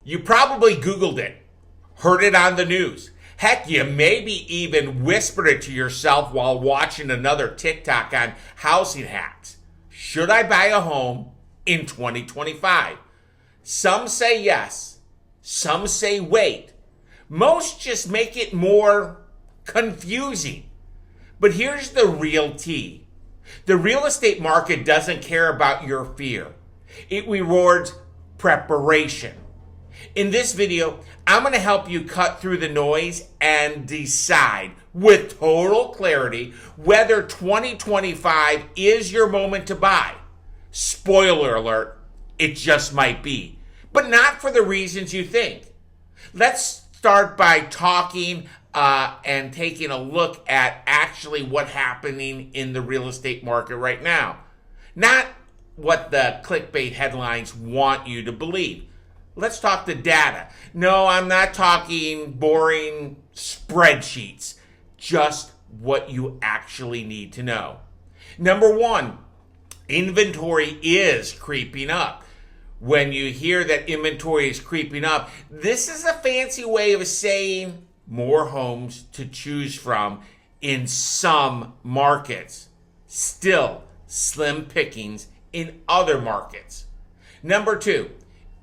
You probably Googled it, heard it on the news. Heck, you maybe even whispered it to yourself while watching another TikTok on housing hacks. Should I buy a home in 2025? Some say yes, some say wait. Most just make it more confusing. But here's the real tea. The real estate market doesn't care about your fear. It rewards preparation. In this video, I'm going to help you cut through the noise and decide with total clarity whether 2025 is your moment to buy. Spoiler alert, it just might be, but not for the reasons you think. Let's start by talking and taking a look at actually what's happening in the real estate market right now. Not what the clickbait headlines want you to believe. Let's talk the data. No, I'm not talking boring spreadsheets. Just what you actually need to know. Number one, inventory is creeping up. When you hear that inventory is creeping up, this is a fancy way of saying more homes to choose from in some markets. Still, slim pickings in other markets. Number two,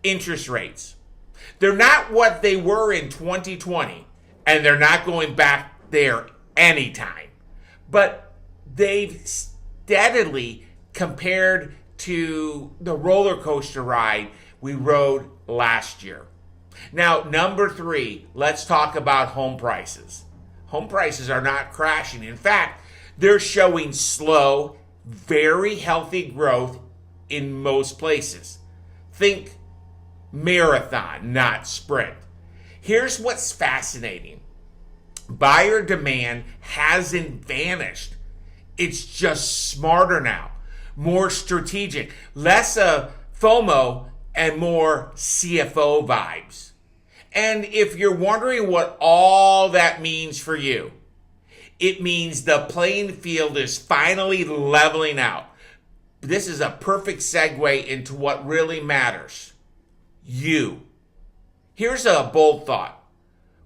interest rates. They're not what they were in 2020, and they're not going back there anytime. But they've steadily compared to the roller coaster ride we rode last year. Now, number three, let's talk about home prices. Home prices are not crashing. In fact, they're showing slow, very healthy growth in most places. Think marathon, not sprint. Here's what's fascinating. Buyer demand hasn't vanished. It's just smarter now, more strategic, less FOMO and more CFO vibes. And if you're wondering what all that means for you, it means the playing field is finally leveling out. This is a perfect segue into what really matters. You. Here's a bold thought.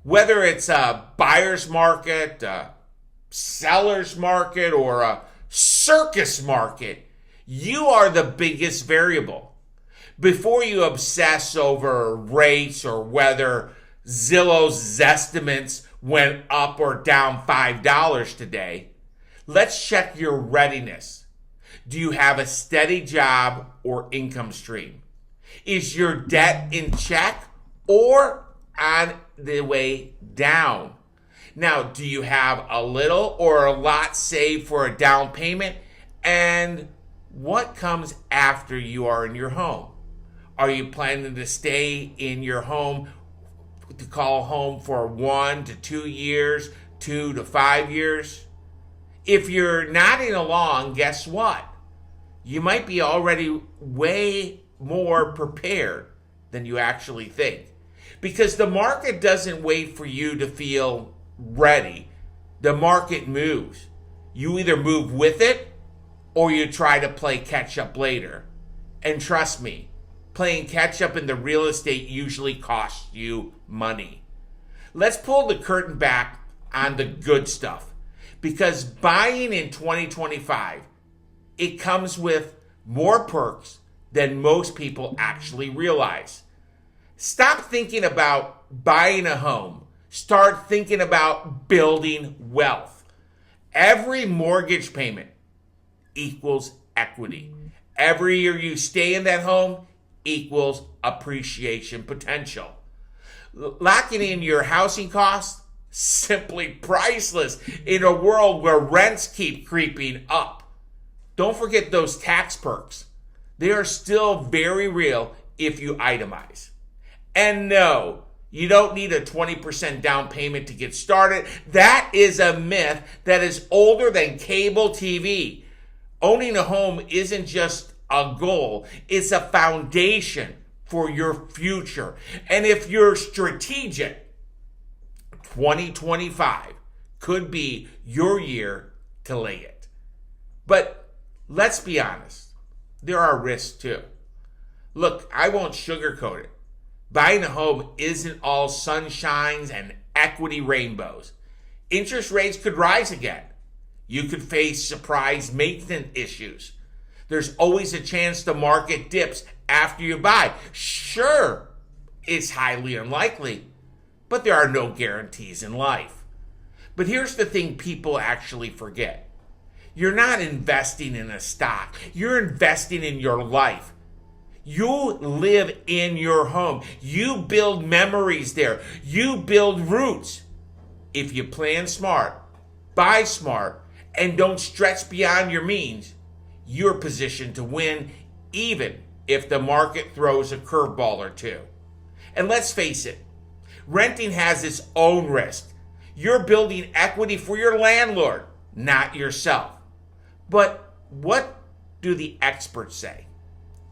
Whether it's a buyer's market, a seller's market, or a circus market, you are the biggest variable. Before you obsess over rates or whether Zillow's estimates went up or down $5 today, let's check your readiness. Do you have a steady job or income stream? Is your debt in check or on the way down? Now, do you have a little or a lot saved for a down payment? And what comes after you are in your home? Are you planning to stay in your home, to call home for 1 to 2 years, 2 to 5 years? If you're nodding along, guess what? You might be already way more prepared than you actually think. Because the market doesn't wait for you to feel ready. The market moves. You either move with it or you try to play catch up later. And trust me, playing catch up in the real estate usually costs you money. Let's pull the curtain back on the good stuff. Because buying in 2025, it comes with more perks than most people actually realize. Stop thinking about buying a home. Start thinking about building wealth. Every mortgage payment equals equity. Every year you stay in that home equals appreciation potential. Locking in your housing costs, simply priceless in a world where rents keep creeping up. Don't forget those tax perks. They are still very real if you itemize. And no, you don't need a 20% down payment to get started. That is a myth that is older than cable TV. Owning a home isn't just a goal, it's a foundation for your future. And if you're strategic, 2025 could be your year to lay it. But let's be honest, there are risks too. Look, I won't sugarcoat it. Buying a home isn't all sunshines and equity rainbows. Interest rates could rise again. You could face surprise maintenance issues. There's always a chance the market dips after you buy. Sure, it's highly unlikely, but there are no guarantees in life. But here's the thing people actually forget. You're not investing in a stock. You're investing in your life. You live in your home. You build memories there. You build roots. If you plan smart, buy smart, and don't stretch beyond your means, you're positioned to win even if the market throws a curveball or two. And let's face it, renting has its own risk. You're building equity for your landlord, not yourself. But what do the experts say?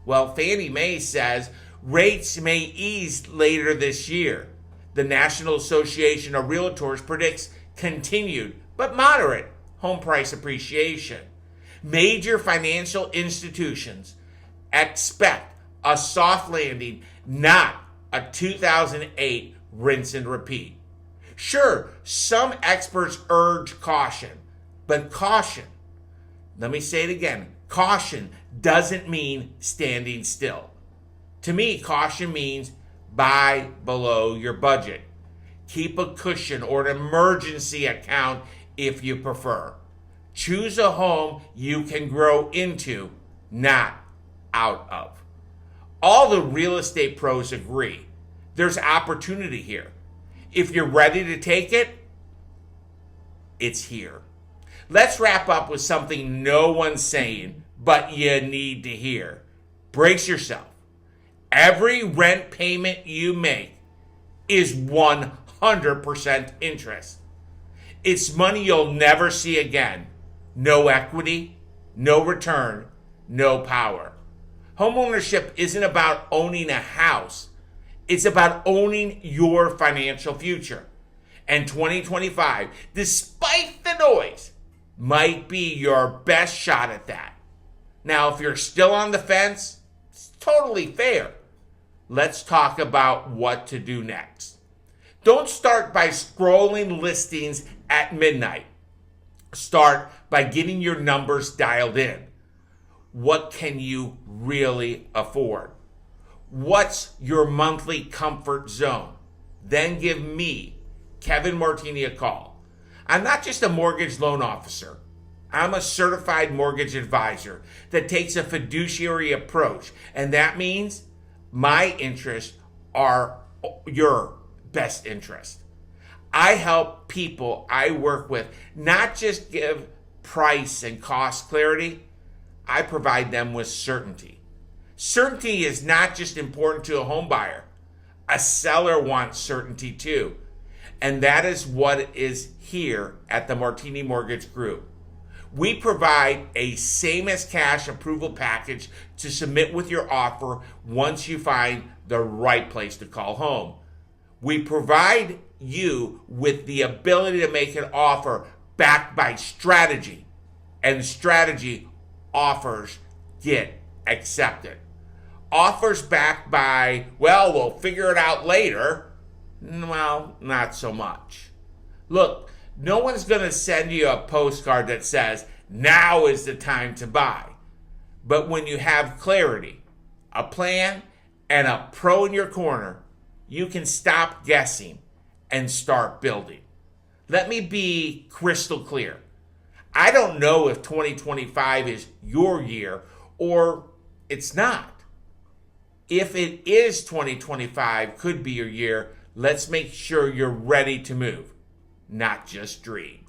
Well, Fannie Mae says rates may ease later this year. The National Association of Realtors predicts continued but moderate home price appreciation. Major financial institutions expect a soft landing, not a 2008 rinse and repeat. Sure, some experts urge caution, but caution, let me say it again, caution doesn't mean standing still. To me, caution means buy below your budget. Keep a cushion or an emergency account if you prefer. Choose a home you can grow into, not out of. All the real estate pros agree. There's opportunity here. If you're ready to take it, it's here. Let's wrap up with something no one's saying, but you need to hear. Brace yourself. Every rent payment you make is 100% interest. It's money you'll never see again. No equity, no return, no power. Homeownership isn't about owning a house. It's about owning your financial future. And 2025, despite the noise, might be your best shot at that. Now, if you're still on the fence, it's totally fair. Let's talk about what to do next. Don't start by scrolling listings at midnight. Start by getting your numbers dialed in. What can you really afford? What's your monthly comfort zone? Then give me, Kevin Martini, a call. I'm not just a mortgage loan officer. I'm a certified mortgage advisor that takes a fiduciary approach, and that means my interests are your best interest. I help people I work with not just give price and cost clarity, I provide them with certainty. Certainty is not just important to a home buyer. A seller wants certainty too. And that is what is here at the Martini Mortgage Group. We provide a same as cash approval package to submit with your offer once you find the right place to call home. We provide you with the ability to make an offer backed by strategy, and strategy offers get accepted. Offers backed by, well, we'll figure it out later, well, not so much. Look, no one's going to send you a postcard that says, now is the time to buy. But when you have clarity, a plan, and a pro in your corner, you can stop guessing and start building. Let me be crystal clear. I don't know if 2025 is your year or it's not. If it is 2025, could be your year, let's make sure you're ready to move, not just dream.